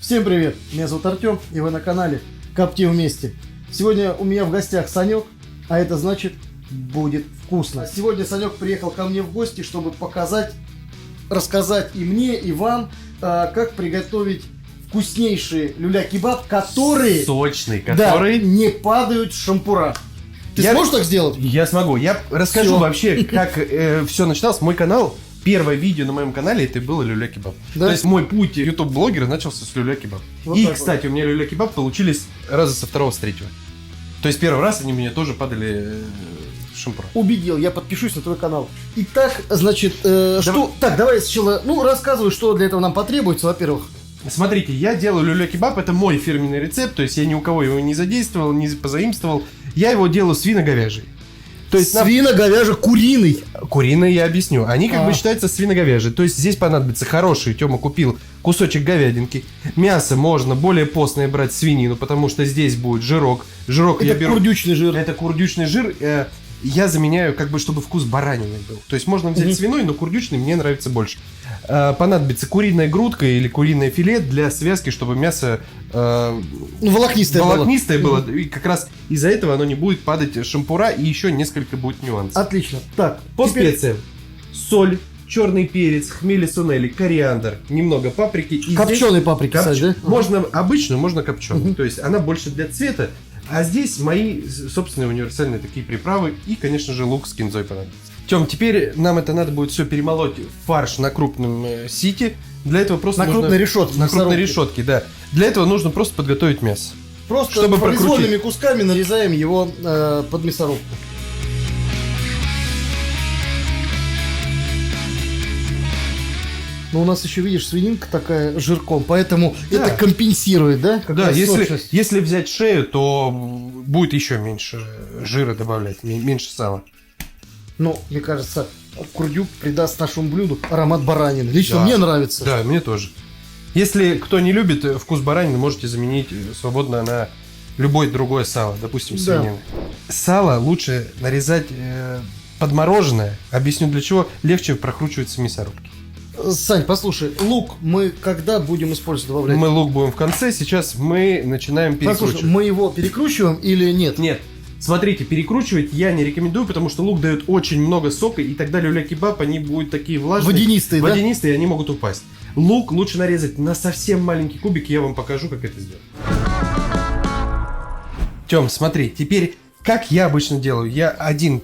Всем привет, меня зовут Артем, и вы на канале Коптим вместе. Сегодня у меня в гостях Санек, а это значит будет вкусно. Сегодня Санек приехал ко мне в гости, чтобы показать, рассказать и мне, и вам, как приготовить вкуснейший люля-кебаб, которые... Сочный, который... Да, не падают с шампура. Ты сможешь так сделать? Я смогу. Я расскажу Всё. вообще, как все начиналось. Мой канал, первое видео на моем канале, это было люля-кебаб. Да? То есть мой путь YouTube-блогера начался с люля-кебаб. Вот И, так кстати, у меня люля-кебаб получились раза со второго, с третьего. То есть первый раз они мне тоже падали шампура. Убедил, я подпишусь на твой канал. Итак, значит, что... Так, давай сначала, рассказывай, что для этого нам потребуется, во-первых. Смотрите, я делаю люля-кебаб, это мой фирменный рецепт, то есть я ни у кого его не задействовал, не позаимствовал. Я его делаю свино-говяжий. То есть Свино-говяжо-куриный. куриные я объясню. Они как бы А. считаются свино-говяжьи. То есть здесь понадобится хороший. Тёма купил кусочек говядинки. Мясо можно более постное брать свинину, потому что здесь будет жирок. Жирок я Это беру. курдючный жир. Это курдючный жир. Я заменяю, как бы, чтобы вкус баранины был. То есть можно взять свиной, но курдючный мне нравится больше. Понадобится куриная грудка или куриное филе для связки, чтобы мясо Волокнистое было. было. И как раз из-за этого оно не будет падать шампура, и еще несколько будет нюансов. Отлично. Так, По теперь- специям: соль, черный перец, хмели сунели, кориандр, немного паприки. И Копченой паприки, кстати, да? Можно обычную, можно копченую. То есть она больше для цвета. А здесь мои собственные универсальные такие приправы. И, конечно же, лук с кинзой понадобится. Тём, теперь нам это надо будет все перемолоть в фарш на крупном сите. Для этого просто На нужно... крупной решетке, На мясорубке. крупной решетке, да. Для этого нужно просто подготовить мясо. Просто чтобы произвольными кусками нарезаем его под мясорубку. Но у нас еще, видишь, свининка такая жирком, поэтому Да. это компенсирует, да? как Да, раз если, сочность. если взять шею, то будет еще меньше жира добавлять, меньше сала. Ну, мне кажется, курдюк придаст нашему блюду аромат баранины. Лично Да. мне нравится. Да, мне тоже. Если кто не любит вкус баранины, можете заменить свободно на любое другое сало, допустим, Да. свинину. Сало лучше нарезать подмороженное. Объясню для чего. Легче прокручивается в мясорубке. Сань, послушай, лук мы когда будем использовать, добавлять? Мы лук будем в конце, сейчас мы начинаем перекручивать. Послушай, мы его перекручиваем или нет? Нет. Смотрите, перекручивать я не рекомендую, потому что лук дает очень много сока, и тогда люля-кебаб, они будут такие влажные. Водянистые, да? Водянистые, они могут упасть. Лук лучше нарезать на совсем маленький кубик, я вам покажу, как это сделать. Тём, смотри, теперь, как я обычно делаю, я один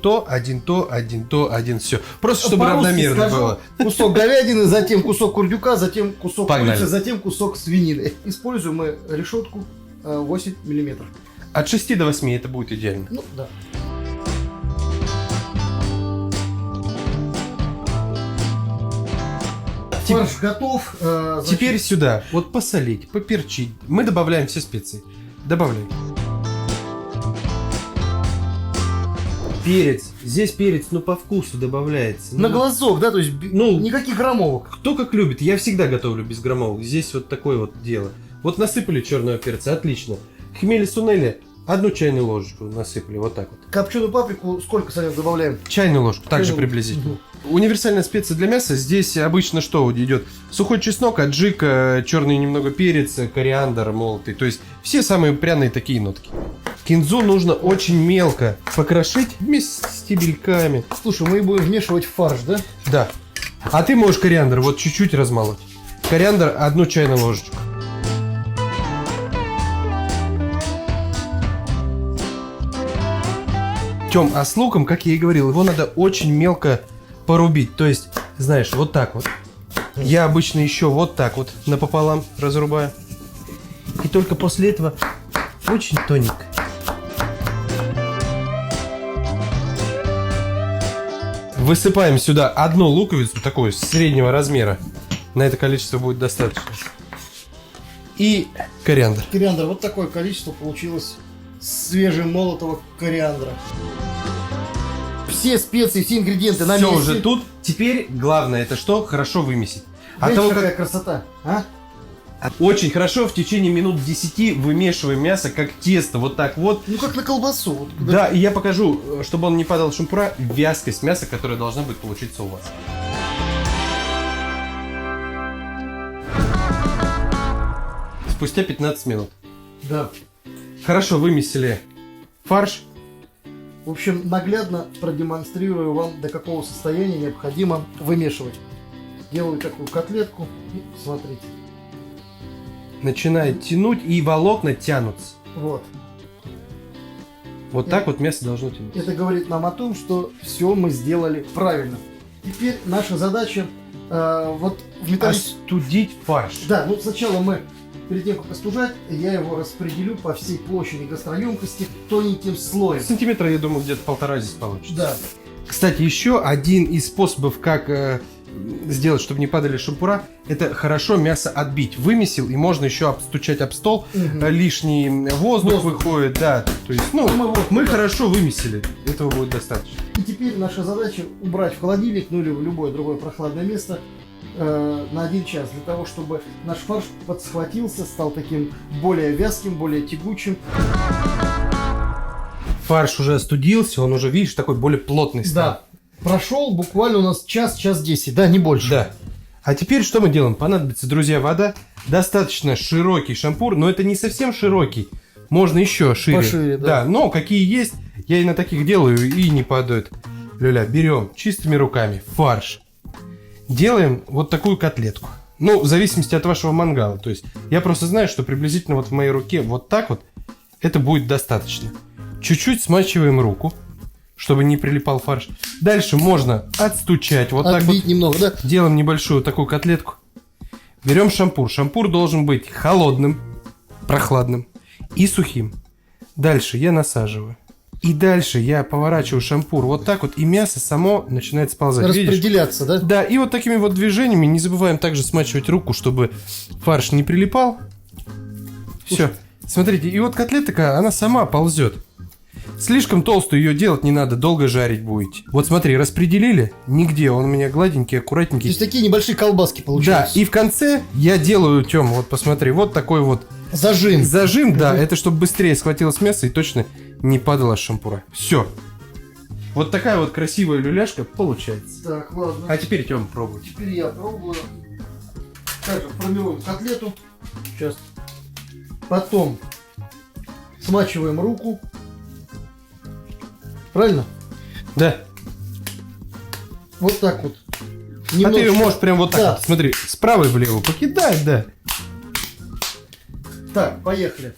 все. Просто чтобы По-русски равномерно скажу, было. Кусок говядины, затем кусок курдюка, затем кусок Погнали. курицы, затем кусок свинины. Используем мы решетку 8 миллиметров. От 6 до 8 это будет идеально. Ну, да. Фарш готов. Значит, Теперь сюда, вот посолить, поперчить. Мы добавляем все специи. Добавляем. Перец. Здесь перец, по вкусу добавляется. на глазок, да, то есть ну, никаких граммовок. Кто как любит. Я всегда готовлю без граммовок. Здесь вот такое вот дело. Вот насыпали черного перца, отлично. Хмели сунели, 1 чайную ложечку насыпали, вот так вот. Копченую паприку сколько, Санек, добавляем? Чайную ложку, также Чайную. приблизительно. Универсальная специя для мяса. Здесь обычно что идет? Сухой чеснок, аджика, черный немного перец, кориандр молотый. То есть все самые пряные такие нотки. Кинзу нужно очень мелко покрошить вместе с стебельками. Слушай, мы будем вмешивать в фарш, да? Да. А ты можешь кориандр вот чуть-чуть размолоть. Кориандр 1 чайную ложечку. Тём, а с луком, как я и говорил, его надо очень мелко порубить. То есть, знаешь, вот так вот. Я обычно еще вот так вот напополам разрубаю. И только после этого очень тоненько. Высыпаем сюда 1 луковицу, такую среднего размера. На это количество будет достаточно. И кориандр. Кориандр, вот такое количество получилось свежемолотого кориандра. Все специи, все ингредиенты на Все месте. уже тут. Теперь главное это что? Хорошо вымесить. От Видишь, того, какая как красота, а? очень хорошо в течение минут 10 вымешиваем мясо как тесто, вот так вот. Ну, как на колбасу. Вот, Да, и я покажу, чтобы он не падал в шампура, вязкость мяса, которая должна быть получиться у вас. спустя 15 минут. Да. Хорошо вымесили фарш. В общем, наглядно продемонстрирую вам, до какого состояния необходимо вымешивать. Делаю такую котлетку и смотрите. Начинает тянуть, и волокна тянутся. Вот. Вот так вот мясо должно тянуться. Это говорит нам о том, что все мы сделали правильно. Теперь наша задача вот в металлическом... Остудить фарш. Да, ну сначала мы, перед тем как остужать, я его распределю по всей площади гастроемкости тоненьким слоем. Сантиметра, я думаю, где-то 1,5 здесь получится. Да. Кстати, еще один из способов, как сделать, чтобы не падали шампура, это хорошо мясо отбить. Вымесил, и можно еще обстучать об стол. Лишний воздух выходит, да. То есть, ну, мы хорошо вымесили. Этого будет достаточно. И теперь наша задача убрать в холодильник, ну или в любое другое прохладное место на 1 час, для того, чтобы наш фарш подсхватился, стал таким более вязким, более тягучим. Фарш уже остудился, он уже, видишь, такой более плотный стал. Да. Прошел буквально у нас час 10, да, не больше. Да. А теперь что мы делаем? Понадобится, друзья, вода. Достаточно широкий шампур, но это не совсем широкий. Можно еще шире. Пошире, да. Да, но какие есть, я и на таких делаю, и не падают. Люля, берем чистыми руками фарш. Делаем вот такую котлетку. Ну, в зависимости от вашего мангала. То есть, я просто знаю, что приблизительно вот в моей руке вот так вот, это будет достаточно. Чуть-чуть смачиваем руку, чтобы не прилипал фарш. Дальше можно отстучать. Вот Отбить так вот. немного, да? Делаем небольшую такую котлетку. Берем шампур. Шампур должен быть холодным, прохладным и сухим. Дальше я насаживаю. И дальше я поворачиваю шампур вот так вот, и мясо само начинает сползать. Распределяться, видишь? да? Да, и вот такими вот движениями не забываем также смачивать руку, чтобы фарш не прилипал. Все. Смотрите, и вот котлета такая, она сама ползет. Слишком толстую ее делать не надо, долго жарить будете. Вот смотри, распределили, нигде, он у меня гладенький, аккуратненький. То есть такие небольшие колбаски Да, получаются. и в конце я делаю, Тём, вот посмотри, вот такой вот Зажим. зажим, да, это чтобы быстрее схватилось мясо и точно не падало с шампура. Все. Вот такая вот красивая люляшка получается. Так, ладно. А теперь, Тём, пробуй. Теперь я пробую. Также формируем котлету. Сейчас. Потом смачиваем руку. Правильно? Да. Вот так вот. А ты ее Немножечко. можешь прям вот так Да. вот, смотри, справа и влево покидать, да. Так, поехали.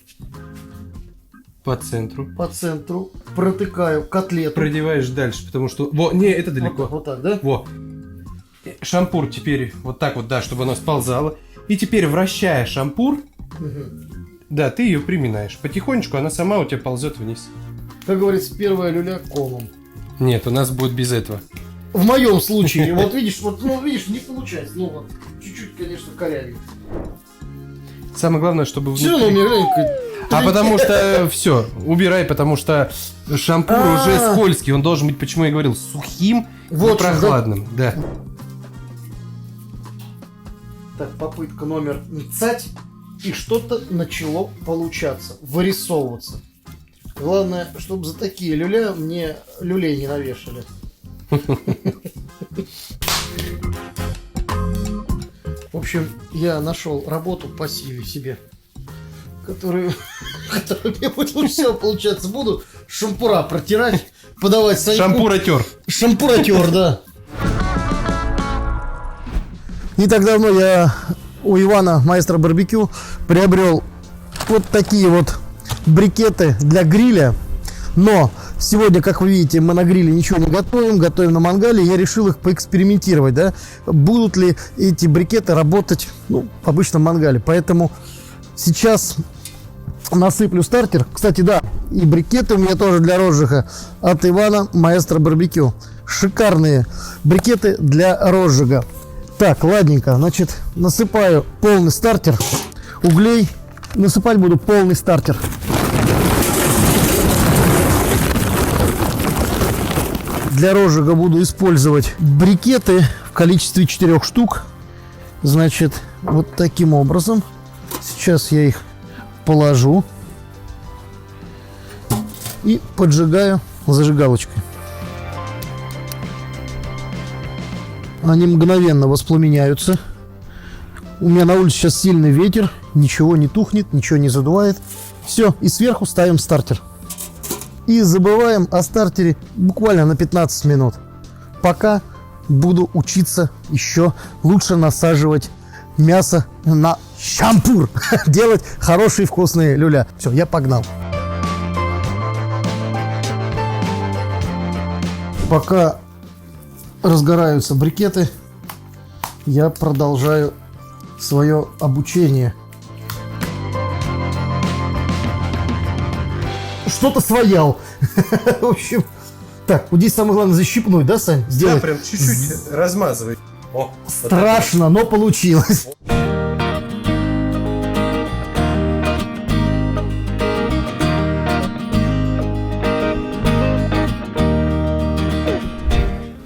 По центру. По центру протыкаю котлету. Продеваешь дальше, потому что... Во, не, это далеко. Вот так, да? Во. Шампур теперь вот так вот, да, чтобы оно сползало. И теперь, вращая шампур, да, ты ее приминаешь. Потихонечку она сама у тебя ползет вниз. Как говорится, первая люля комом. Нет, у нас будет без этого. В моем случае, вот видишь, не получается. Ну вот, чуть-чуть, конечно, корявее. Самое главное, чтобы Все равно у внутри... меня глянь, А потому что все, убирай, потому что шампур уже скользкий. Он должен быть, почему я говорил, сухим и Вот что, да? прохладным. Да. Так, попытка номер 30. И что-то начало получаться, вырисовываться. Главное, чтобы за такие люля мне люлей не навешали. В общем, я нашел работу по силе себе, которую мне будет лучше всего получаться. Буду шампура протирать, подавать Саньку. Шампуратер. Шампуратер, да. Не так давно я у Ивана, маэстро барбекю, приобрел вот такие вот брикеты для гриля. Но сегодня, как вы видите, мы на гриле ничего не готовим, готовим на мангале. Я решил их поэкспериментировать, да, будут ли эти брикеты работать, ну, в обычном мангале. Поэтому сейчас насыплю стартер. Кстати, да, и брикеты у меня тоже для розжига от Ивана, маэстро барбекю. Шикарные брикеты для розжига. Так, ладненько, значит, насыпаю полный стартер углей. Насыпать буду полный стартер. Для розжига буду использовать брикеты в количестве 4 штук. Значит, вот таким образом. Сейчас я их положу и поджигаю зажигалочкой. Они мгновенно воспламеняются. У меня на улице сейчас сильный ветер, ничего не тухнет, ничего не задувает. Все, и сверху ставим стартер. И забываем о стартере буквально на 15 минут. Пока буду учиться еще лучше насаживать мясо на шампур. Делать хорошие вкусные люля. Все, я погнал. Пока разгораются брикеты, я продолжаю свое обучение. Что-то своял. В общем, так, вот здесь самое главное защипнуть, да, Сань? Сделать. Да, прям чуть-чуть размазывай. О, страшно, но получилось.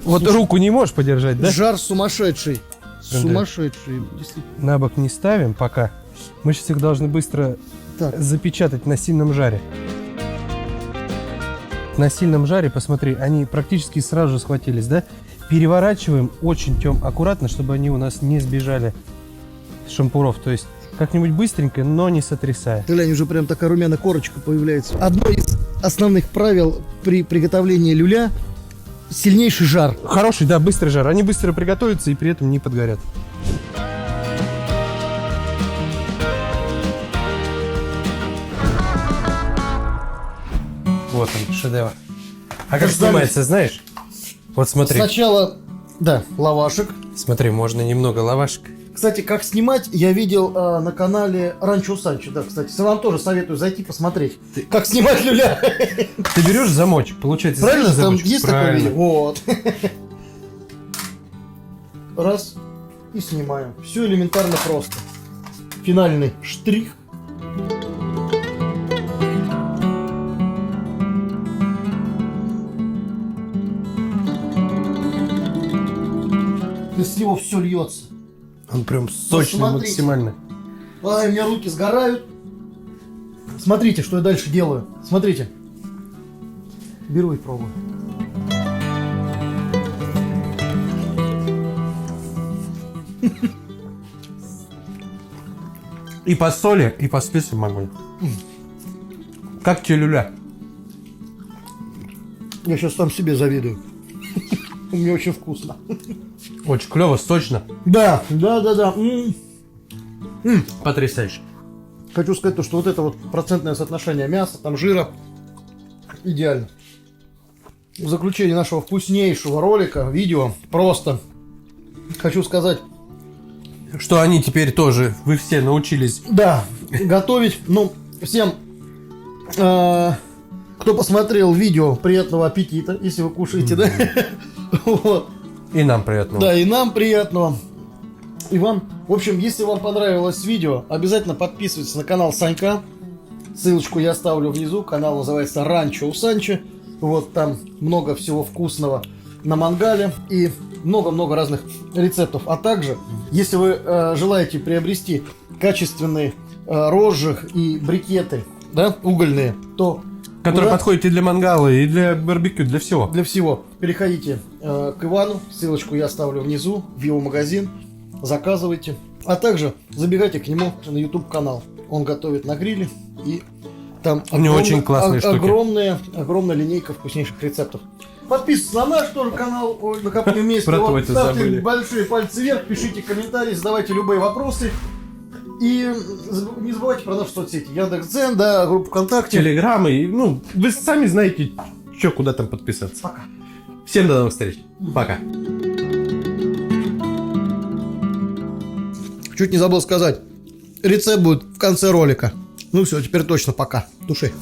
Вот руку не можешь подержать, да? Жар сумасшедший. Прям Сумасшедший. На бок не ставим пока. Мы сейчас их должны быстро запечатать на сильном жаре. На сильном жаре, посмотри, они практически сразу же схватились, да? Переворачиваем очень аккуратно, чтобы они у нас не сбежали с шампуров. То есть как-нибудь быстренько, но не сотрясая. Глянь, уже прям такая румяная корочка появляется. Одно из основных правил при приготовлении люля — сильнейший жар. Хороший, да, быстрый жар. Они быстро приготовятся и при этом не подгорят. Вот он, шедевр. А как снимается, знаешь? Вот смотри. Сначала, да, лавашек. Смотри, можно немного лавашек. Кстати, как снимать, я видел на канале Ранчо Санчо. Да, кстати, вам тоже советую зайти посмотреть, как снимать люля. Ты берешь замочек, получается. Правильно? Там замочек? есть такое Правильно. видео? Вот. Раз. И снимаем. Все элементарно просто. Финальный штрих. Из него все льется. Он прям сочный, Посмотрите. максимально. Ай, у меня руки сгорают. Смотрите, что я дальше делаю. Смотрите. Беру и пробую. И по соли, и по специям огонь. Как тебе люля? Я сейчас сам себе завидую. Мне очень вкусно. Очень клево, сочно. Да. Потрясающе. Хочу сказать то, что вот это вот процентное соотношение мяса, там жира идеально. В заключение нашего вкуснейшего ролика, видео, просто хочу сказать, Что они теперь тоже, вы все научились. да, готовить. Ну, всем, кто посмотрел видео, приятного аппетита, если вы кушаете, да? Вот. И нам приятного. Да, и нам приятного. И вам. В общем, если вам понравилось видео, обязательно подписывайтесь на канал Санька. Ссылочку я оставлю внизу. Канал называется Ранчо у Санчо. Вот там много всего вкусного на мангале и много-много разных рецептов. А также, если вы желаете приобрести качественные розжиг и брикеты, да, угольные, то Который куда? подходит и для мангала, и для барбекю, для всего. Для всего. Переходите к Ивану, ссылочку я оставлю внизу, в его магазин, заказывайте. А также забегайте к нему на YouTube канал. Он готовит на гриле, и там У него очень классные штуки. огромная линейка вкуснейших рецептов. Подписывайтесь на наш тоже канал, на Копнем вместе. Про Вот, твой-то ставьте забыли. большие пальцы вверх, пишите комментарии, задавайте любые вопросы. И не забывайте про наши соцсети. Яндекс.Дзен, да, группу ВКонтакте. Телеграммы, и, ну, вы сами знаете, что куда там подписаться. Пока. Всем до новых встреч. Пока. Чуть не забыл сказать. Рецепт будет в конце ролика. Ну все, теперь точно пока. Туши.